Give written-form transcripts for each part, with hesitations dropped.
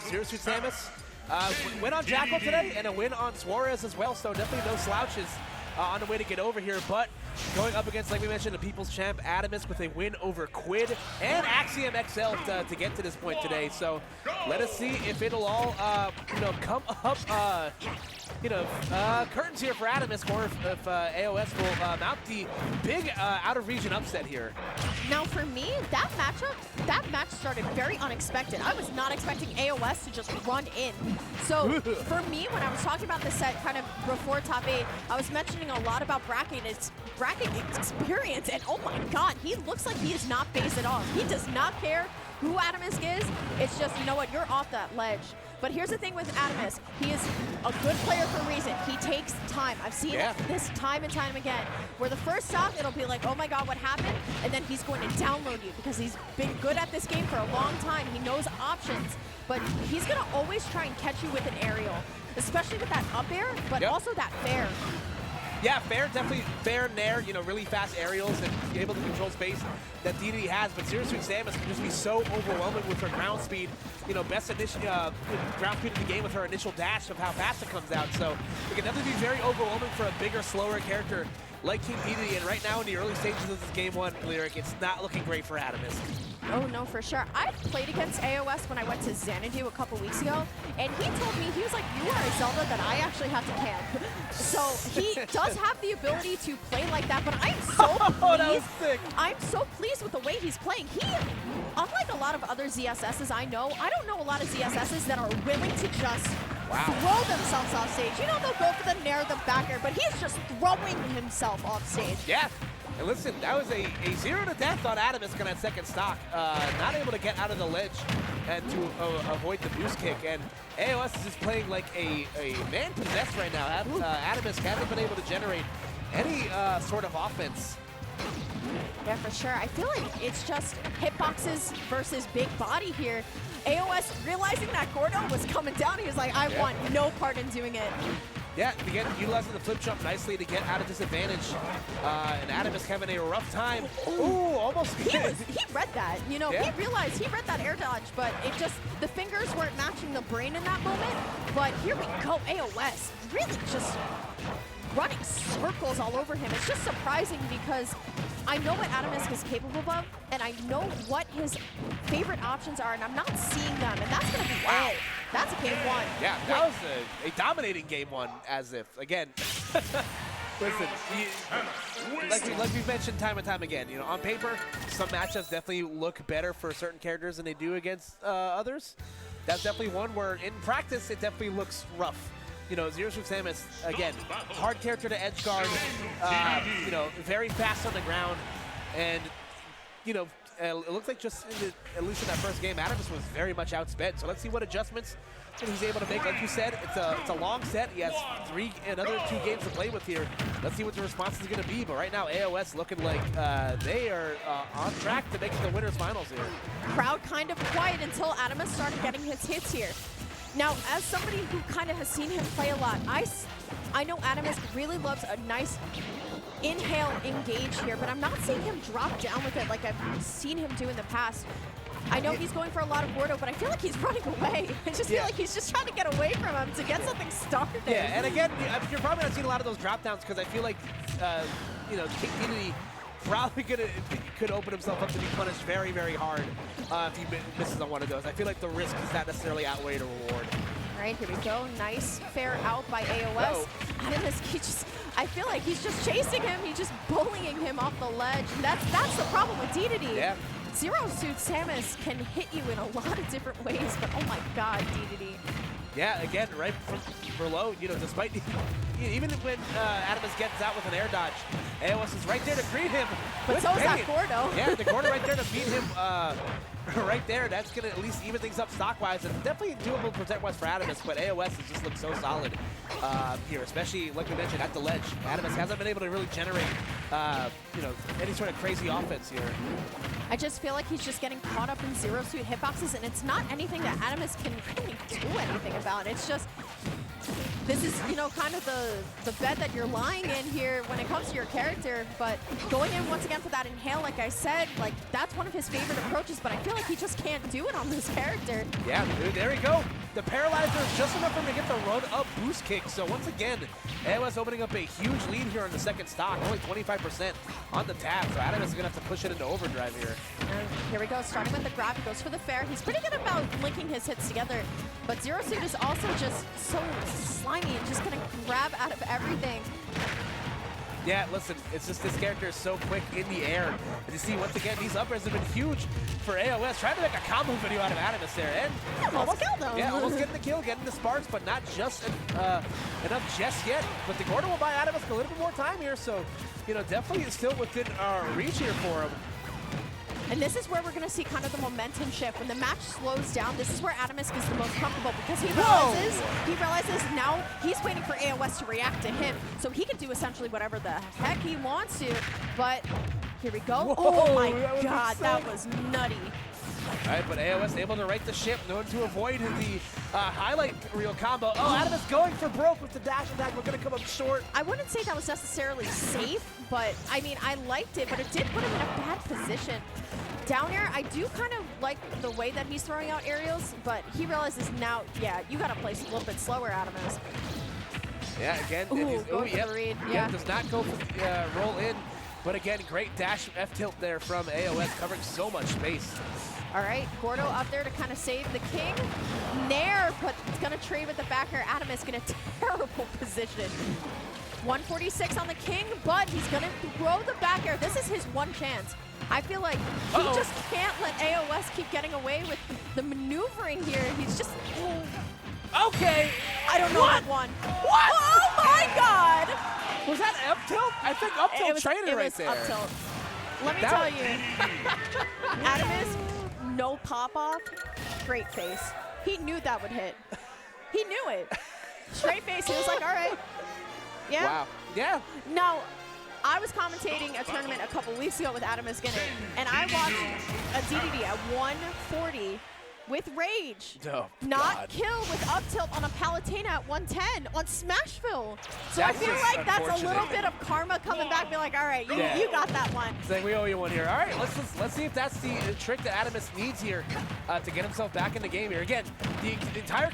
Zero Suit Samus. Win on Jackal today and a win on Suarez as well, so definitely no slouches on the way to get over here. But going up against, like we mentioned, the People's Champ Atomsk with a win over Quid and Axiom XL to get to this point today. So let us see if it'll all come up curtains here for Atomsk, or if AoS will mount the big out-of-region upset here. Now for me, that match started very unexpected. I was not expecting AoS to just run in. So for me, when I was talking about this set kind of before top 8, I was mentioning a lot about bracket experience, and oh my god, he looks like he is not phased at all. He does not care who Atomsk is. It's just, you know what, you're off that ledge. But here's the thing with Atomsk, he is a good player for a reason. He takes time. I've seen this time and time again, where the first stock, it'll be like, oh my god, what happened? And then he's going to download you because he's been good at this game for a long time. He knows options, but he's going to always try and catch you with an aerial, especially with that up air, but also that fair. Yeah, fair, definitely fair and nair, really fast aerials and able to control space that Dedede has. But Zero Suit Samus can just be so overwhelming with her ground speed. Best initial ground speed in the game with her initial dash of how fast it comes out. So it can definitely be very overwhelming for a bigger, slower character like King Dedede. And right now in the early stages of this game 1, Lyric, it's not looking great for Atomsk. Oh no, for sure. I played against AoS when I went to Xanadu a couple weeks ago, and he told me, he was like, you are a Zelda that I actually have to camp. So he does have the ability to play like that, but I'm so pleased. That was sick. I'm so pleased with the way he's playing. He, unlike a lot of other ZSSs I don't know a lot of ZSSs that are willing to just throw themselves off stage. They'll go for the nair, the back air, but he's just throwing himself off stage. Yeah. And listen, that was a 0 to death on Atomsk on that second stock. Not able to get out of the ledge and to avoid the boost kick. And AoS is just playing like a man possessed right now. Atomsk hasn't been able to generate any sort of offense. Yeah, for sure. I feel like it's just hitboxes versus big body here. AoS realizing that Gordo was coming down, he was like, I want no part in doing it. Yeah, again, utilizing the flip jump nicely to get out of disadvantage. And Atomsk having a rough time. Ooh, almost. He read that. He realized he read that air dodge, but it just, the fingers weren't matching the brain in that moment. But here we go, AoS really just running circles all over him. It's just surprising because I know what Atomsk is capable of, and I know what his favorite options are, and I'm not seeing them, and that's going to be it. That's a game 1. Yeah, that was a dominating game 1, as if, again, listen, like we've mentioned time and time again, on paper, some matchups definitely look better for certain characters than they do against others. That's definitely one where, in practice, it definitely looks rough. Zero Suit Samus, again, hard character to edge guard, very fast on the ground, and, it looks like just, at least in that first game, Atomsk was very much outspent. So let's see what adjustments he's able to make. Like you said, it's a long set. He has another 2 games to play with here. Let's see what the response is going to be. But right now, AoS looking like they are on track to making the winners finals here. Crowd kind of quiet until Atomsk started getting his hits here. Now, as somebody who kind of has seen him play a lot, I know Atomsk really loves a nice inhale engage here, but I'm not seeing him drop down with it like I've seen him do in the past. I know he's going for a lot of Gordo, but I feel like he's running away. I just feel like he's just trying to get away from him to get something started. Yeah, and again, you're probably not seeing a lot of those drop downs because I feel like, King Dedede probably could open himself up to be punished very, very hard if he misses on one of those. I feel like the risk does not necessarily outweigh the reward. All right, here we go. Nice fair out by AoS. I feel like he's just chasing him. He's just bullying him off the ledge. And that's the problem with Dedede. Yeah. Zero Suit Samus can hit you in a lot of different ways, but oh my god, Dedede. Yeah, again, right from below, despite, even when Atomsk gets out with an air dodge, AoS is right there to greet him. But so is that Gordo. Yeah, the Gordo right there to beat him right there. That's going to at least even things up stock-wise, and definitely doable protect-wise for Atomsk, but AoS has just looked so solid here, especially, like we mentioned, at the ledge. Atomsk hasn't been able to really generate, any sort of crazy offense here. I just feel like he's just getting caught up in Zero Suit hitboxes, and it's not anything that Atomsk can really do anything about. It's just this is, you know, kind of the bed that you're lying in here when it comes to your character. But going in once again for that inhale, like I said, like that's one of his favorite approaches, but I feel like he just can't do it on this character. Yeah, dude, there we go. The paralyzer is just enough for him to get the run-up boost kick. So once again, AoS opening up a huge lead here on the second stock, only 25% on the tab. So Atomsk is going to have to push it into overdrive here. And here we go, starting with the grab, he goes for the fair. He's pretty good about linking his hits together, but Zero Suit is also just so slimy and just going to grab out of everything. Yeah, listen, it's just this character is so quick in the air. And you see, once again, these uppers have been huge for AoS. Trying to make a combo video out of Atomsk there. And Almost killed him. Yeah, almost getting the kill, getting the sparks, but not just enough just yet. But the Gordo will buy Atomsk a little bit more time here, so, you know, definitely still within reach here for him. And this is where we're going to see kind of the momentum shift. When the match slows down, this is where Atomsk is the most comfortable because he realizes now he's waiting for AoS to react to him. So he can do essentially whatever the heck he wants to. But here we go. Whoa, oh my that God, that was nutty. All right, but AoS able to right the ship, known to avoid the highlight reel combo. Oh, Atomsk going for broke with the dash attack. We're going to come up short. I wouldn't say that was necessarily safe, but I mean, I liked it, but it did put him in a bad position. Down air, I do kind of like the way that he's throwing out aerials, but he realizes now, yeah, you got to play a little bit slower, Atomsk. Yeah, again, Read. Yeah, does not go for roll in, but again, great dash F tilt there from AoS, covering so much space. All right, Gordo up there to kind of save the king. Nair, but it's going to trade with the back air. Atomsk in a terrible position. 146 on the king, but he's going to throw the back air. This is his one chance. I feel like he just can't let AoS keep getting away with the maneuvering here. He's just... Okay. I don't know what one. What? Oh my God! Was that up tilt? I think up tilt traded right there. Up tilt. Let me tell you, Atomsk, no pop off, great face. He knew that would hit. He knew it. Straight face. He was like, all right. Yeah. Wow. Yeah. Now, I was commentating a tournament a couple weeks ago with Atomsk in it, and I watched a Dedede at 140 with Rage. Oh, not God. kill with up tilt on a Palutena at 110 on Smashville. So That's I feel just like that's a little unfortunate. bit of karma coming back, be like, all right, you got that one. It's like we owe you one here. All right, let's see if that's the trick that Atomsk needs here to get himself back in the game here. Again, the entire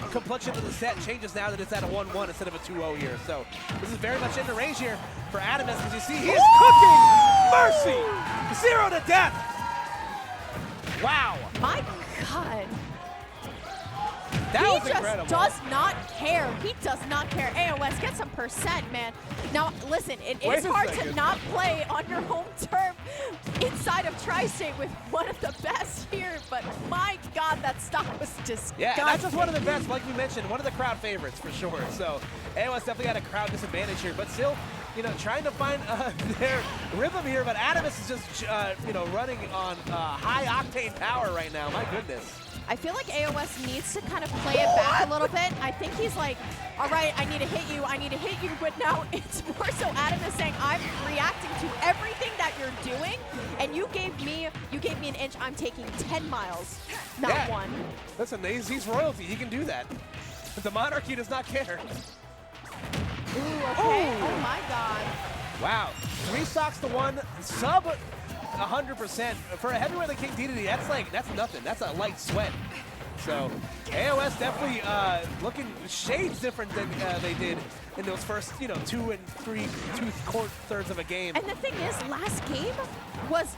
complexion of the set changes now that it's at a 1-1 instead of a 2-0 here. So this is very much in the range here for Atomsk. As you see, he is cooking. Mercy. 0 to death. Wow. My God. That he was just incredible. does not care. He does not care. AoS, get some percent, man. Now, listen, it is hard to not play on your home turf inside of Tri-State with one of the best here, but my God, that stock was disgusting. Yeah, that's just one of the best, like we mentioned, one of the crowd favorites for sure. So AoS definitely had a crowd disadvantage here, but still, you know, trying to find their rhythm here, but Atomsk is just, you know, running on high octane power right now. My goodness. I feel like AoS needs to kind of play it back a little bit. I think he's like, all right, I need to hit you, but now it's more so Atomsk saying, I'm reacting to everything that you're doing, and you gave me an inch, I'm taking 10 miles, not one. Listen, he's royalty, he can do that. The monarchy does not care. Ooh, okay. Oh my God. Wow, 3 stocks to 1, sub 100%. For a heavyweight like King Dedede, that's nothing. That's a light sweat. So AoS definitely looking shades different than they did in those first, you know, 2 and 3/4 of a game. And the thing is, last game was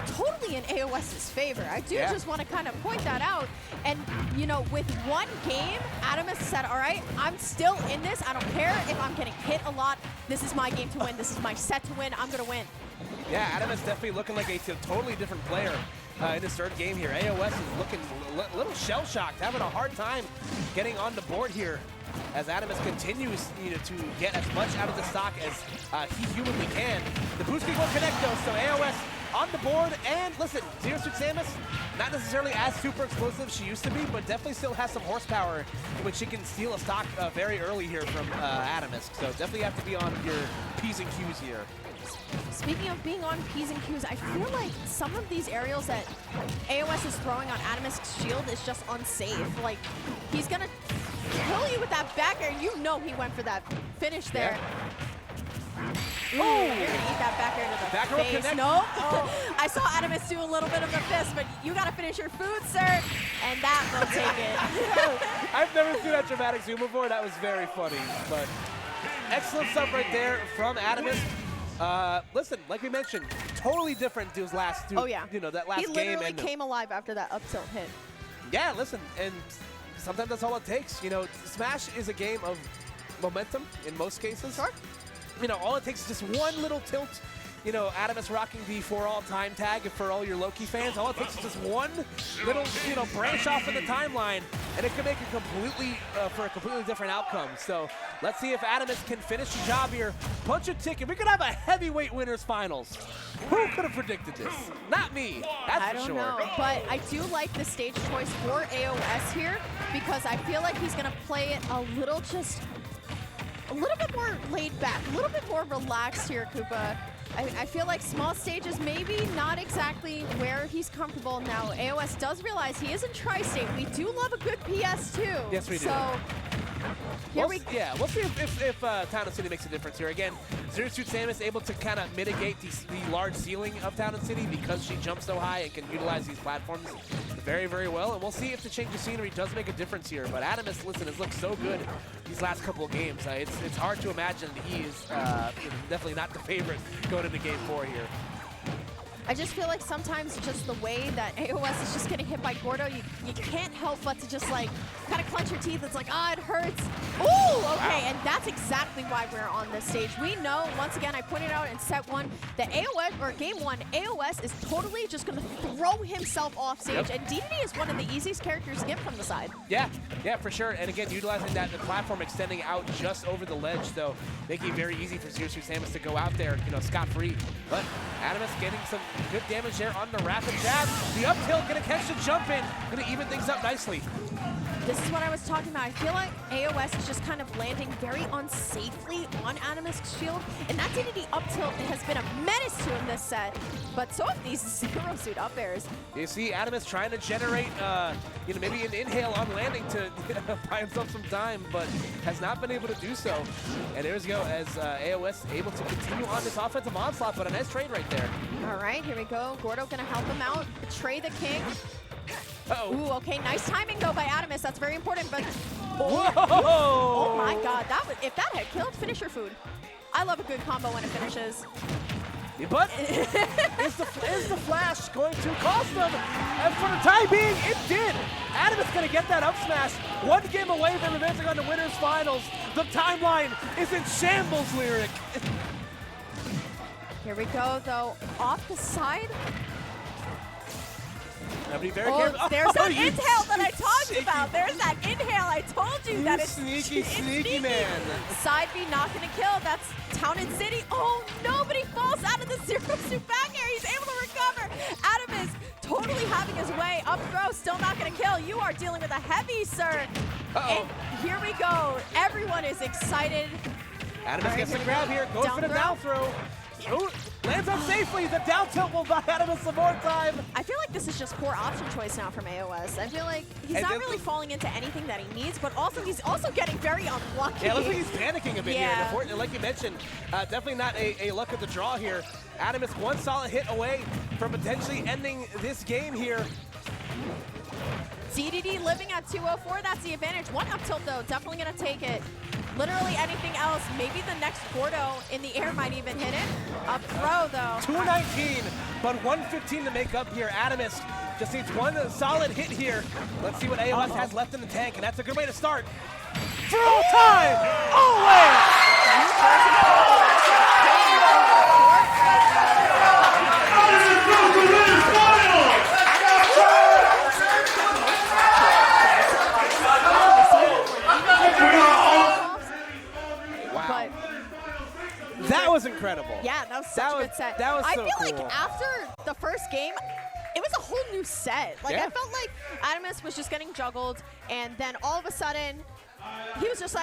totally in AoS's favor. I do just want to kind of point that out. And, you know, with one game, Atomsk said, all right, I'm still in this. I don't care if I'm getting hit a lot. This is my game to win. This is my set to win. I'm going to win. Yeah, Atomsk definitely looking like a totally different player in this third game here. AoS is looking a little shell-shocked, having a hard time getting on the board here as Atomsk continues, you know, to get as much out of the stock as he humanly can. The boost kick will connect though, so AoS on the board, and listen, Zero Suit Samus, not necessarily as super explosive as she used to be, but definitely still has some horsepower in which she can steal a stock very early here from Atomsk. So definitely have to be on your P's and Q's here. Speaking of being on P's and Q's, I feel like some of these aerials that AoS is throwing on Atomsk's shield is just unsafe. Like, he's gonna kill you with that back air. You know he went for that finish there. Ooh, you're gonna eat that back air to the Back row face. connect. No. I saw Atomsk do a little bit of the fist, but you gotta finish your food, sir. And that will take it. I've never seen that dramatic zoom before. That was very funny. But excellent stuff right there from Atomsk. Listen, like we mentioned, totally different to his last Oh, yeah. you know, that last He game. literally And came alive after that up tilt hit. yeah, listen, and sometimes that's all it takes. You know, Smash is a game of momentum in most cases. Sure. You know, all it takes is just one little tilt. You know, Atomsk rocking the for all time tag for all your Loki fans. All it takes is just one little, you know, branch off in the timeline, and it can make a completely different outcome. So let's see if Atomsk can finish the job here. Punch a ticket. We could have a heavyweight winners finals. Who could have predicted this? Not me. That's I for don't sure. know, but I do like the stage choice for AoS here because I feel like he's gonna play it a little bit more laid back, a little bit more relaxed here, Koopa. I feel like small stages maybe not exactly where he's comfortable now. AoS does realize he is in Tri-State. We do love a good PS2. Yes, we do. So here we Yeah, we'll see if Town and City makes a difference here. Again, Zero Suit Samus able to kind of mitigate the large ceiling of Town and City because she jumps so high and can utilize these platforms very, very well. And we'll see if the change of scenery does make a difference here. But Atomsk, listen, has looked so good these last couple of games. It's hard to imagine he is definitely not the favorite going into Game 4 here. I just feel like sometimes just the way that AoS is just getting hit by Gordo, you can't help but to just like kind of clench your teeth. It's like, ah, it hurts. Ooh, okay, and that's exactly why we're on this stage. We know, once again, I pointed out in set 1, that AoS, or game 1, AoS is totally just going to throw himself off stage, and Dedede is one of the easiest characters to get from the side. Yeah, for sure. And again, utilizing the platform extending out just over the ledge, so making it very easy for Zero Suit Samus to go out there, you know, scot-free. But Atomsk getting some good damage there on the rapid jab. The up tilt gonna catch the jump in, gonna even things up nicely. This is what I was talking about. I feel like AoS is just kind of landing very unsafely on Atomsk's shield, and that Dedede up tilt has been a menace to him this set. But so have these Zero Suit up airs. You see Atomsk trying to generate, you know, maybe an inhale on landing to buy himself some time, but has not been able to do so. And there we go, as AoS able to continue on this offensive onslaught, but a nice trade right there. All right, here we go. Gordo gonna help him out, betray the king. Uh-oh. Ooh, okay, nice timing though by Atomsk. That's very important, but Whoa! oh my god, if that had killed, finish your food. I love a good combo when it finishes. But is the flash going to cost them? And for the time being, it did. Atomsk gonna get that up smash. One game away from advancing on the winners finals. The timeline is in shambles, Lyric. Here we go though, off the side. Be very careful. There's that you inhale that I talked sneaky- about. There's that inhale. I told you that it's sneaky man. Side B not gonna kill. That's Town and City. Oh, nobody falls out of the Zero Suit back air. He's able to recover. Atomsk totally having his way. Up throw, still not gonna kill. You are dealing with a heavy, sir. And here we go. Everyone is excited. Atomsk gets the grab here. Goes for the down throw. Ooh, lands up safely. The down tilt will buy Atomsk some more time. I feel like this is just poor option choice now from AoS. I feel like he's not really falling into anything that he needs, but also he's also getting very unlucky. Yeah, it looks like he's panicking a bit Yeah. here. Like you mentioned, definitely not a luck of the draw here. Atomsk one solid hit away from potentially ending this game here. Dedede living at 204, that's the advantage. One up tilt though, definitely gonna take it. Literally anything else, maybe the next Gordo in the air might even hit it. Up throw though. 219, but 115 to make up here. Atomsk just needs one solid hit here. Let's see what AoS has left in the tank, and that's a good way to start. For all time! But that was incredible. yeah, that was such a good set. That was I so feel cool. like after the first game, it was a whole new set. Like Yeah. I felt like Atomsk was just getting juggled, and then all of a sudden, he was just like,